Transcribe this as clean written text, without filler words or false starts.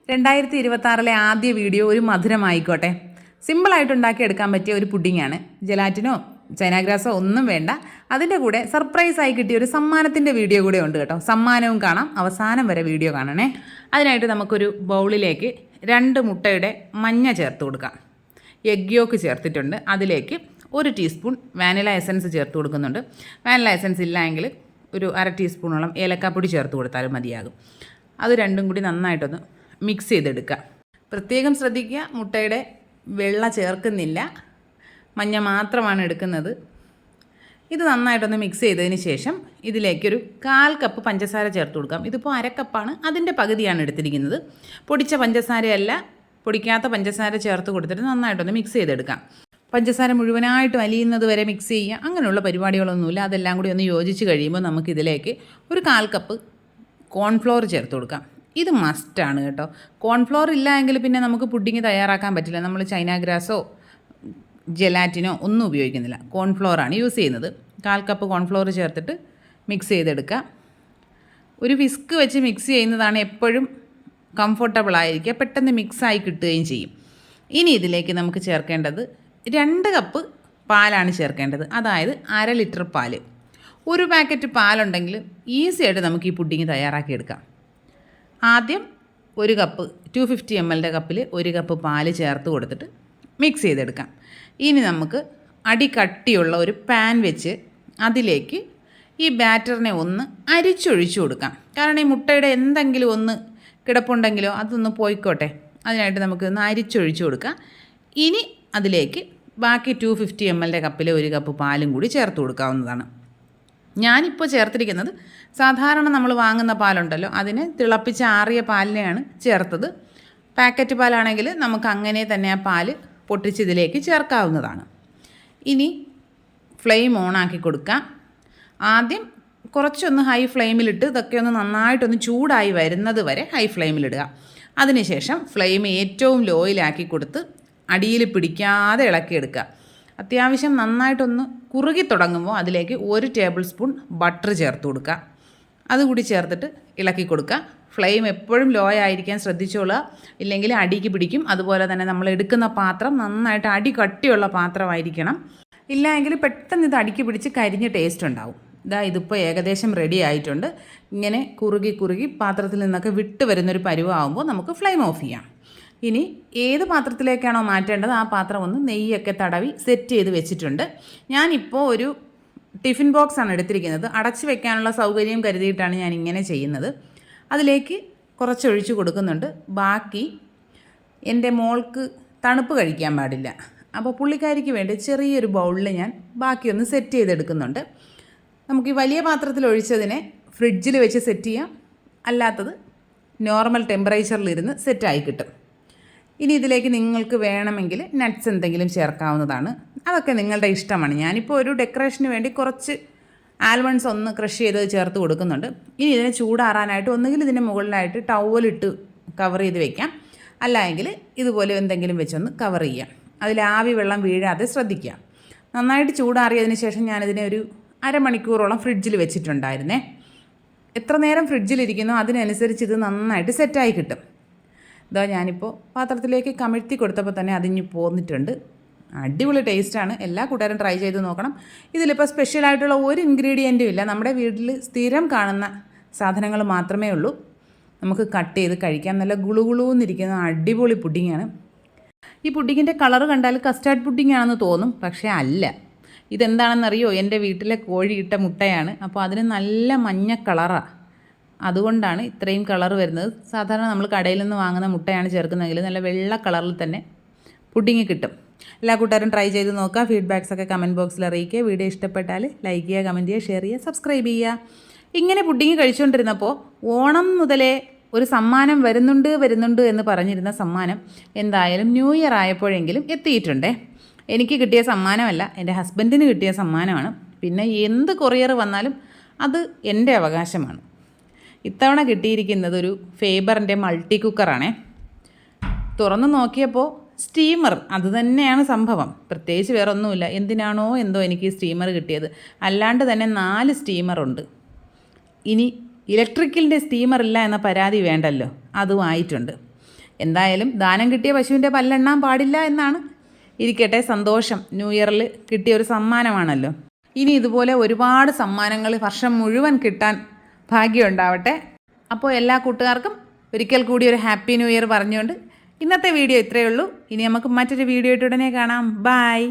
2026 ആദ്യ വീഡിയോ ഒരു മധുരമായിക്കോട്ടെ. സിമ്പിളായിട്ട് ഉണ്ടാക്കിയെടുക്കാൻ പറ്റിയ ഒരു പുഡിങ്ങാണ്. ജെലാറ്റിനോ ചൈനാഗ്രാസോ ഒന്നും വേണ്ട. അതിൻ്റെ കൂടെ സർപ്രൈസായി കിട്ടിയ ഒരു സമ്മാനത്തിൻ്റെ വീഡിയോ കൂടെ ഉണ്ട് കേട്ടോ. സമ്മാനവും കാണാം, അവസാനം വരെ വീഡിയോ കാണണേ. അതിനായിട്ട് നമുക്കൊരു ബൗളിലേക്ക് 2 മുട്ടയുടെ മഞ്ഞ ചേർത്ത് കൊടുക്കാം. എഗ് യോക്ക് ചേർത്തിട്ടുണ്ട്. അതിലേക്ക് 1 ടീസ്പൂൺ വാനില എസൻസ് ചേർത്ത് കൊടുക്കുന്നുണ്ട്. വാനില എസൻസ് ഇല്ല എങ്കിൽ ഒരു 1/2 ടീസ്പൂണോളം ഏലക്കാപ്പൊടി ചേർത്ത് കൊടുത്താലും മതിയാകും. അത് രണ്ടും കൂടി നന്നായിട്ടൊന്ന് മിക്സ് ചെയ്തെടുക്കുക. പ്രത്യേകം ശ്രദ്ധിക്കുക, മുട്ടയുടെ വെള്ള ചേർക്കുന്നില്ല, മഞ്ഞ മാത്രമാണ് എടുക്കുന്നത്. ഇത് നന്നായിട്ടൊന്ന് മിക്സ് ചെയ്തതിന് ശേഷം ഇതിലേക്കൊരു 1/4 കപ്പ് പഞ്ചസാര ചേർത്ത് കൊടുക്കാം. ഇതിപ്പോൾ 1/2 കപ്പാണ്, അതിൻ്റെ പകുതിയാണ് എടുത്തിരിക്കുന്നത്. പൊടിച്ച പഞ്ചസാരയല്ല, പൊടിക്കാത്ത പഞ്ചസാര ചേർത്ത് കൊടുത്തിട്ട് നന്നായിട്ടൊന്ന് മിക്സ് ചെയ്തെടുക്കാം. പഞ്ചസാര മുഴുവനായിട്ട് വലിയുന്നത് വരെ മിക്സ് ചെയ്യുക, അങ്ങനെയുള്ള പരിപാടികളൊന്നുമില്ല. അതെല്ലാം കൂടി ഒന്ന് യോജിച്ച് കഴിയുമ്പോൾ നമുക്കിതിലേക്ക് ഒരു 1/4 കപ്പ് കോൺഫ്ലോർ ചേർത്ത് കൊടുക്കാം. ഇത് മസ്റ്റാണ് കേട്ടോ. കോൺഫ്ലോർ ഇല്ല എങ്കിൽ പിന്നെ നമുക്ക് പുഡിങ് തയ്യാറാക്കാൻ പറ്റില്ല. നമ്മൾ ചൈനാഗ്രാസോ ജെലാറ്റിനോ ഒന്നും ഉപയോഗിക്കുന്നില്ല, കോൺഫ്ലോറാണ് യൂസ് ചെയ്യുന്നത്. 1/4 കപ്പ് കോൺഫ്ലോർ ചേർത്തിട്ട് മിക്സ് ചെയ്തെടുക്കുക. ഒരു വിസ്ക് വെച്ച് മിക്സ് ചെയ്യുന്നതാണ് എപ്പോഴും കംഫർട്ടബിൾ ആയിരിക്കുക, പെട്ടെന്ന് മിക്സായി കിട്ടുകയും ചെയ്യും. ഇനി ഇതിലേക്ക് നമുക്ക് ചേർക്കേണ്ടത് 2 കപ്പ് പാലാണ് ചേർക്കേണ്ടത്. അതായത് 1/2 ലിറ്റർ പാൽ. ഒരു പാക്കറ്റ് പാലുണ്ടെങ്കിൽ ഈസി ആയിട്ട് നമുക്ക് ഈ പുഡിങ് തയ്യാറാക്കിയെടുക്കാം. ആദ്യം 1 കപ്പ് 250 ml കപ്പിൽ 1 കപ്പ് പാല് ചേർത്ത് കൊടുത്തിട്ട് മിക്സ് ചെയ്തെടുക്കാം. ഇനി നമുക്ക് അടി കട്ടിയുള്ള ഒരു പാൻ വെച്ച് അതിലേക്ക് ഈ ബാറ്ററിനെ ഒന്ന് അരിച്ചൊഴിച്ചു കൊടുക്കാം. കാരണം ഈ മുട്ടയുടെ എന്തെങ്കിലും ഒന്ന് കിടപ്പുണ്ടെങ്കിലോ അതൊന്ന് പോയിക്കോട്ടെ, അതിനായിട്ട് നമുക്ക് ഒന്ന് അരിച്ചൊഴിച്ചു കൊടുക്കാം. ഇനി അതിലേക്ക് ബാക്കി 250 ml കപ്പിൽ 1 കപ്പ് പാലും കൂടി ചേർത്ത് കൊടുക്കാവുന്നതാണ്. ഞാനിപ്പോൾ ചേർത്തിരിക്കുന്നത് സാധാരണ നമ്മൾ വാങ്ങുന്ന പാലുണ്ടല്ലോ, അതിന് തിളപ്പിച്ച ആറിയ പാലിനെയാണ് ചേർത്തത്. പാക്കറ്റ് പാലാണെങ്കിൽ നമുക്ക് അങ്ങനെ തന്നെ ആ പാല് പൊട്ടിച്ചതിലേക്ക് ചേർക്കാവുന്നതാണ്. ഇനി ഫ്ലെയിം ഓണാക്കി കൊടുക്കാം. ആദ്യം കുറച്ചൊന്ന് ഹൈ ഫ്ലെയിമിലിട്ട് ഇതൊക്കെ ഒന്ന് നന്നായിട്ടൊന്ന് ചൂടായി വരുന്നത് വരെ ഹൈ ഫ്ലെയിമിലിടുക. അതിനുശേഷം ഫ്ലെയിം ഏറ്റവും ലോയിലാക്കി കൊടുത്ത് അടിയിൽ പിടിക്കാതെ ഇളക്കിയെടുക്കുക. അത്യാവശ്യം നന്നായിട്ടൊന്ന് കുറുകി തുടങ്ങുമ്പോൾ അതിലേക്ക് 1 ടേബിൾ സ്പൂൺ ബട്ടർ ചേർത്ത് കൊടുക്കുക. അതുകൂടി ചേർത്തിട്ട് ഇളക്കി കൊടുക്കുക. ഫ്ലെയിം എപ്പോഴും ലോ ആയിരിക്കാൻ ശ്രദ്ധിച്ചോളുക, ഇല്ലെങ്കിൽ അടിക്ക് പിടിക്കും. അതുപോലെ തന്നെ നമ്മൾ എടുക്കുന്ന പാത്രം നന്നായിട്ട് അടി കട്ടിയുള്ള പാത്രമായിരിക്കണം. ഇല്ല എങ്കിൽ പെട്ടെന്ന് ഇത് അടിക്ക് പിടിച്ച് കരിഞ്ഞ ടേസ്റ്റ് ഉണ്ടാവും. ഇതിപ്പോൾ ഏകദേശം റെഡി ആയിട്ടുണ്ട്. ഇങ്ങനെ കുറുകി പാത്രത്തിൽ നിന്നൊക്കെ വിട്ട് വരുന്നൊരു പരുവാകുമ്പോൾ നമുക്ക് ഫ്ലെയിം ഓഫ് ചെയ്യാം. ഇനി ഏത് പാത്രത്തിലേക്കാണോ മാറ്റേണ്ടത് ആ പാത്രം ഒന്ന് നെയ്യൊക്കെ തടവി സെറ്റ് ചെയ്ത് വെച്ചിട്ടുണ്ട്. ഞാനിപ്പോൾ ഒരു ടിഫിൻ ബോക്സാണ് എടുത്തിരിക്കുന്നത്. അടച്ചു വെക്കാനുള്ള സൗകര്യം കരുതിയിട്ടാണ് ഞാൻ ഇങ്ങനെ ചെയ്യുന്നത്. അതിലേക്ക് കുറച്ചൊഴിച്ച് കൊടുക്കുന്നുണ്ട്. ബാക്കി എൻ്റെ മോൾക്ക് തണുപ്പ് കഴിക്കാൻ പാടില്ല, അപ്പോൾ പുള്ളിക്കാരിക്ക് വേണ്ടി ചെറിയൊരു ബൗളിൽ ഞാൻ ബാക്കിയൊന്ന് സെറ്റ് ചെയ്തെടുക്കുന്നുണ്ട്. നമുക്ക് ഈ വലിയ പാത്രത്തിൽ ഒഴിച്ചതിനെ ഫ്രിഡ്ജിൽ വെച്ച് സെറ്റ് ചെയ്യാം, അല്ലാത്തത് നോർമൽ ടെമ്പറേച്ചറിലിരുന്ന് സെറ്റായി കിട്ടും. ഇനി ഇതിലേക്ക് നിങ്ങൾക്ക് വേണമെങ്കിൽ നട്ട്സ് എന്തെങ്കിലും ചേർക്കാവുന്നതാണ്. അതൊക്കെ നിങ്ങളുടെ ഇഷ്ടമാണ്. ഞാനിപ്പോൾ ഒരു ഡെക്കറേഷന് വേണ്ടി കുറച്ച് ആൽമണ്ട്സ് ഒന്ന് ക്രഷ് ചെയ്ത് ചേർത്ത് കൊടുക്കുന്നുണ്ട്. ഇനി ഇതിനെ ചൂടാറാനായിട്ട് ഒന്നുകിൽ ഇതിൻ്റെ മുകളിലായിട്ട് ടവലിട്ട് കവർ ചെയ്ത് വെക്കാം, അല്ലെങ്കിൽ ഇതുപോലെ എന്തെങ്കിലും വെച്ചൊന്ന് കവർ ചെയ്യാം. അതിൽ ആവി വെള്ളം വീഴാതെ ശ്രദ്ധിക്കുക. നന്നായിട്ട് ചൂടാറിയതിന് ശേഷം ഞാനിതിനെ ഒരു 1/2 മണിക്കൂറോളം ഫ്രിഡ്ജിൽ വെച്ചിട്ടുണ്ടായിരുന്നേ. എത്ര നേരം ഫ്രിഡ്ജിലിരിക്കുന്നോ അതിനനുസരിച്ച് ഇത് നന്നായിട്ട് സെറ്റായി കിട്ടും. ഞാനിപ്പോൾ പാത്രത്തിലേക്ക് കമിഴ്ത്തി കൊടുത്തപ്പോൾ തന്നെ അതിഞ്ഞ് പോന്നിട്ടുണ്ട്. അടിപൊളി ടേസ്റ്റാണ്. എല്ലാ കൂട്ടുകാരും ട്രൈ ചെയ്ത് നോക്കണം. ഇതിലിപ്പോൾ സ്പെഷ്യലായിട്ടുള്ള ഒരു ഇൻഗ്രീഡിയൻറ്റും ഇല്ല. നമ്മുടെ വീട്ടിൽ സ്ഥിരം കാണുന്ന സാധനങ്ങൾ മാത്രമേ ഉള്ളൂ. നമുക്ക് കട്ട് ചെയ്ത് കഴിക്കാം. നല്ല ഗുളുഗുളൂന്നിരിക്കുന്ന അടിപൊളി പുഡിങ്ങാണ്. ഈ പുഡിങ്ങിൻ്റെ കളറ് കണ്ടാൽ കസ്റ്റാർഡ് പുഡിംഗ് ആണെന്ന് തോന്നും, പക്ഷേ അല്ല. ഇതെന്താണെന്നറിയോ? എൻ്റെ വീട്ടിലെ കോഴിയിട്ട മുട്ടയാണ്. അപ്പോൾ അതിന് നല്ല മഞ്ഞ കളറാണ്. അതുകൊണ്ടാണ് ഇത്രയും കളർ വരുന്നത്. സാധാരണ നമ്മൾ കടയിൽ നിന്ന് വാങ്ങുന്ന മുട്ടയാണ് ചേർക്കുന്നതെങ്കിൽ നല്ല വെള്ള കളറിൽ തന്നെ പുഡിങ് കിട്ടും. എല്ലാ കൂട്ടുകാരും ട്രൈ ചെയ്ത് നോക്കുക. ഫീഡ്ബാക്സൊക്കെ കമൻറ്റ് ബോക്സിൽ അറിയിക്കുക. വീഡിയോ ഇഷ്ടപ്പെട്ടാൽ ലൈക്ക് ചെയ്യുക, കമൻറ്റ് ചെയ്യുക, ഷെയർ ചെയ്യുക, സബ്സ്ക്രൈബ് ചെയ്യുക. ഇങ്ങനെ പുഡിങ് കഴിച്ചുകൊണ്ടിരുന്നപ്പോൾ ഓണം മുതലേ ഒരു സമ്മാനം വരുന്നുണ്ട് എന്ന് പറഞ്ഞിരുന്ന സമ്മാനം എന്തായാലും ന്യൂ ഇയർ ആയപ്പോഴെങ്കിലും എത്തിയിട്ടുണ്ടേ. എനിക്ക് കിട്ടിയ സമ്മാനമല്ല, എൻ്റെ ഹസ്ബൻഡിന് കിട്ടിയ സമ്മാനമാണ്. പിന്നെ എന്ത് കൊറിയർ വന്നാലും അത് എൻ്റെ അവകാശമാണ്. ഇത്തവണ കിട്ടിയിരിക്കുന്നത് ഒരു ഫേബറിൻ്റെ മൾട്ടി കുക്കറാണേ. തുറന്ന് നോക്കിയപ്പോൾ സ്റ്റീമർ അത് തന്നെയാണ് സംഭവം. പ്രത്യേകിച്ച് വേറെ ഒന്നുമില്ല. എന്തിനാണോ എന്തോ എനിക്ക് ഈ സ്റ്റീമർ കിട്ടിയത്. അല്ലാണ്ട് തന്നെ 4 സ്റ്റീമറുണ്ട്. ഇനി ഇലക്ട്രിക്കലിൻ്റെ സ്റ്റീമർ ഇല്ല എന്ന പരാതി വേണ്ടല്ലോ, അതും ആയിട്ടുണ്ട്. എന്തായാലും ദാനം കിട്ടിയ പശുവിൻ്റെ പല്ലെണ്ണാൻ പാടില്ല എന്നാണ്. ഇരിക്കട്ടെ, സന്തോഷം. ന്യൂ ഇയറിൽ കിട്ടിയ ഒരു സമ്മാനമാണല്ലോ. ഇനി ഇതുപോലെ ഒരുപാട് സമ്മാനങ്ങൾ വർഷം മുഴുവൻ കിട്ടാൻ ഭാഗ്യമുണ്ടാവട്ടെ. അപ്പോൾ എല്ലാ കൂട്ടുകാർക്കും ഒരിക്കൽ കൂടി ഒരു ഹാപ്പി ന്യൂ ഇയർ പറഞ്ഞുകൊണ്ട് ഇന്നത്തെ വീഡിയോ ഇത്രയേ ഉള്ളൂ. ഇനി നമുക്ക് മറ്റൊരു വീഡിയോ ആയിട്ട് ഉടനെ കാണാം. ബൈ.